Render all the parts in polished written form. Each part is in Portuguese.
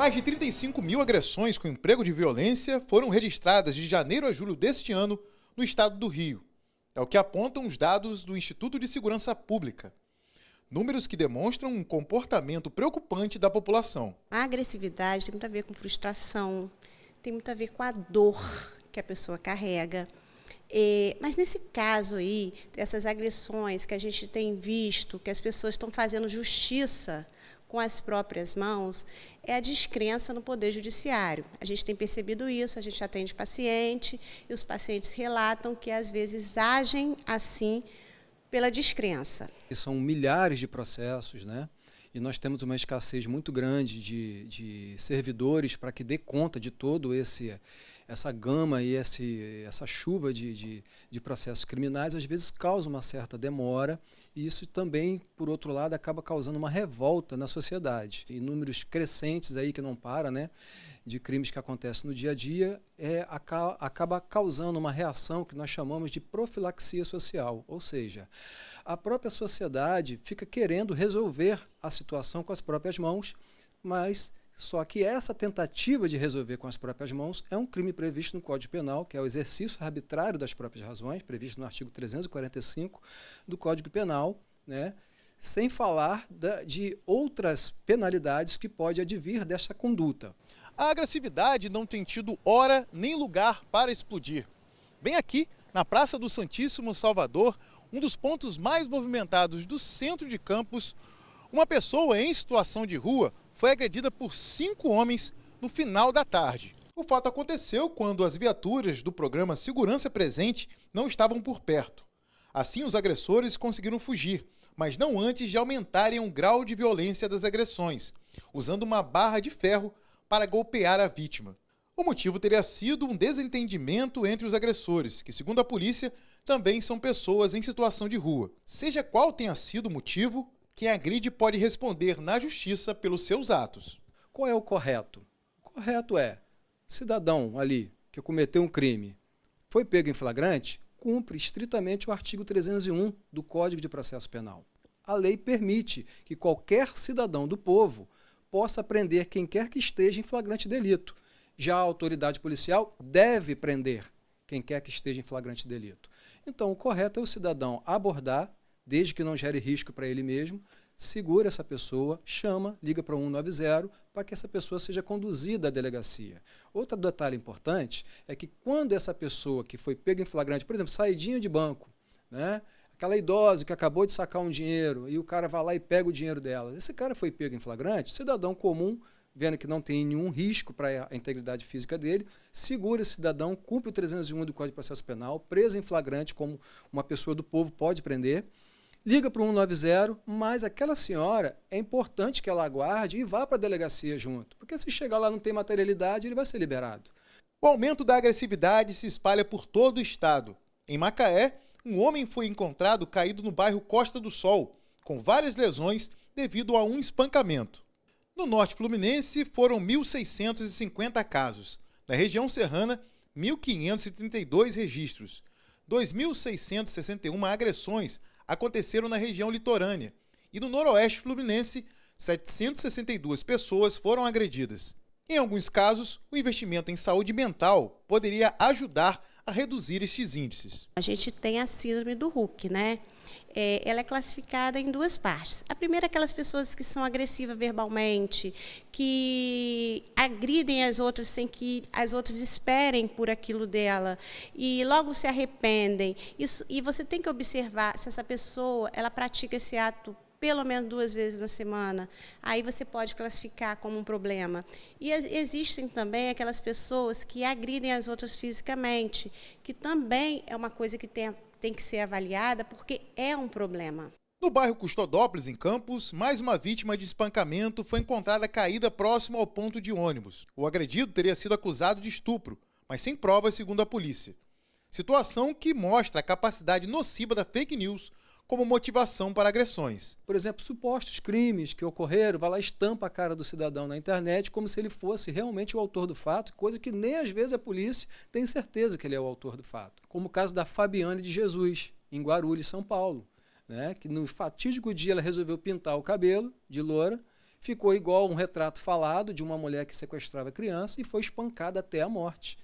Mais de 35 mil agressões com emprego de violência foram registradas de janeiro a julho deste ano no estado do Rio. É o que apontam os dados do Instituto de Segurança Pública. Números que demonstram um comportamento preocupante da população. A agressividade tem muito a ver com frustração, tem muito a ver com a dor que a pessoa carrega. Mas nesse caso aí, dessas agressões que a gente tem visto, que as pessoas estão fazendo justiça com as próprias mãos, é a descrença no Poder Judiciário. A gente tem percebido isso, a gente atende paciente e os pacientes relatam que às vezes agem assim pela descrença. São milhares de processos, né? E nós temos uma escassez muito grande de servidores para que dê conta de todo essa gama e essa chuva de processos criminais, às vezes causa uma certa demora, e isso também, por outro lado, acaba causando uma revolta na sociedade. E números crescentes aí que não param, né, de crimes que acontecem no dia a dia, acaba causando uma reação que nós chamamos de profilaxia social, ou seja, a própria sociedade fica querendo resolver a situação com as próprias mãos, mas só que essa tentativa de resolver com as próprias mãos é um crime previsto no Código Penal, que é o exercício arbitrário das próprias razões, previsto no artigo 345 do Código Penal, né? Sem falar de outras penalidades que pode advir dessa conduta. A agressividade não tem tido hora nem lugar para explodir. Bem aqui, na Praça do Santíssimo Salvador, um dos pontos mais movimentados do centro de Campos, uma pessoa em situação de rua foi agredida por 5 homens no final da tarde. O fato aconteceu quando as viaturas do programa Segurança Presente não estavam por perto. Assim, os agressores conseguiram fugir, mas não antes de aumentarem o grau de violência das agressões, usando uma barra de ferro para golpear a vítima. O motivo teria sido um desentendimento entre os agressores, que, segundo a polícia, também são pessoas em situação de rua. Seja qual tenha sido o motivo, quem agride pode responder na justiça pelos seus atos. Qual é o correto? O correto é, cidadão ali que cometeu um crime, foi pego em flagrante, cumpre estritamente o artigo 301 do Código de Processo Penal. A lei permite que qualquer cidadão do povo possa prender quem quer que esteja em flagrante delito. Já a autoridade policial deve prender quem quer que esteja em flagrante delito. Então, o correto é o cidadão abordar, desde que não gere risco para ele mesmo, segura essa pessoa, chama, liga para o 190 para que essa pessoa seja conduzida à delegacia. Outro detalhe importante é que quando essa pessoa que foi pega em flagrante, por exemplo, saidinha de banco, né? Aquela idosa que acabou de sacar um dinheiro e o cara vai lá e pega o dinheiro dela. Esse cara foi pego em flagrante, cidadão comum, vendo que não tem nenhum risco para a integridade física dele, segura esse cidadão, cumpre o 301 do Código de Processo Penal, preso em flagrante, como uma pessoa do povo pode prender, liga para o 190, mas aquela senhora, é importante que ela aguarde e vá para a delegacia junto, porque se chegar lá e não tem materialidade, ele vai ser liberado. O aumento da agressividade se espalha por todo o estado. Em Macaé, um homem foi encontrado caído no bairro Costa do Sol, com várias lesões devido a um espancamento. No norte fluminense, foram 1.650 casos. Na região serrana, 1.532 registros. 2.661 agressões aconteceram na região litorânea. E no noroeste fluminense, 762 pessoas foram agredidas. Em alguns casos, o investimento em saúde mental poderia ajudar a reduzir estes índices. A gente tem a síndrome do Hulk, né? Ela é classificada em 2 partes. A primeira é aquelas pessoas que são agressivas verbalmente, que agridem as outras sem que as outras esperem por aquilo dela e logo se arrependem. E você tem que observar se essa pessoa ela pratica esse ato pelo menos 2 vezes na semana, aí você pode classificar como um problema. E existem também aquelas pessoas que agridem as outras fisicamente, que também é uma coisa que tem que ser avaliada, porque é um problema. No bairro Custodópolis, em Campos, mais uma vítima de espancamento foi encontrada caída próximo ao ponto de ônibus. O agredido teria sido acusado de estupro, mas sem provas, segundo a polícia. Situação que mostra a capacidade nociva da fake news como motivação para agressões. Por exemplo, supostos crimes que ocorreram, vai lá e estampa a cara do cidadão na internet como se ele fosse realmente o autor do fato, coisa que nem às vezes a polícia tem certeza que ele é o autor do fato. Como o caso da Fabiane de Jesus, em Guarulhos, São Paulo, né? Que no fatídico dia ela resolveu pintar o cabelo de loura, ficou igual um retrato falado de uma mulher que sequestrava criança e foi espancada até a morte.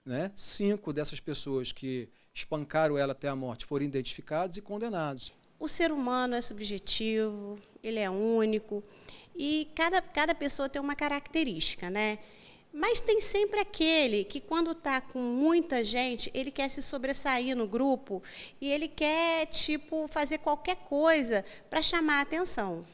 Né? 5 dessas pessoas que espancaram ela até a morte foram identificados e condenados. O ser humano é subjetivo, ele é único e cada pessoa tem uma característica, né? Mas tem sempre aquele que, quando está com muita gente, ele quer se sobressair no grupo e ele quer, tipo, fazer qualquer coisa para chamar a atenção.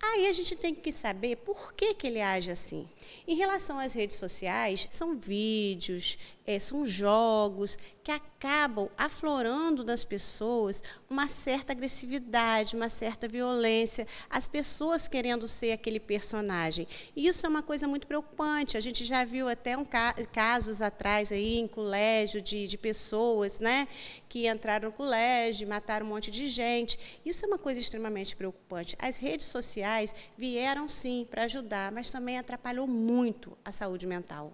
Aí a gente tem que saber por que ele age assim. Em relação às redes sociais, são vídeos, são jogos que acabam aflorando nas pessoas uma certa agressividade, uma certa violência, as pessoas querendo ser aquele personagem. E isso é uma coisa muito preocupante. A gente já viu até casos atrás aí em colégio de pessoas, né, que entraram no colégio e mataram um monte de gente. Isso é uma coisa extremamente preocupante. As redes sociais vieram, sim, para ajudar, mas também atrapalhou muito a saúde mental.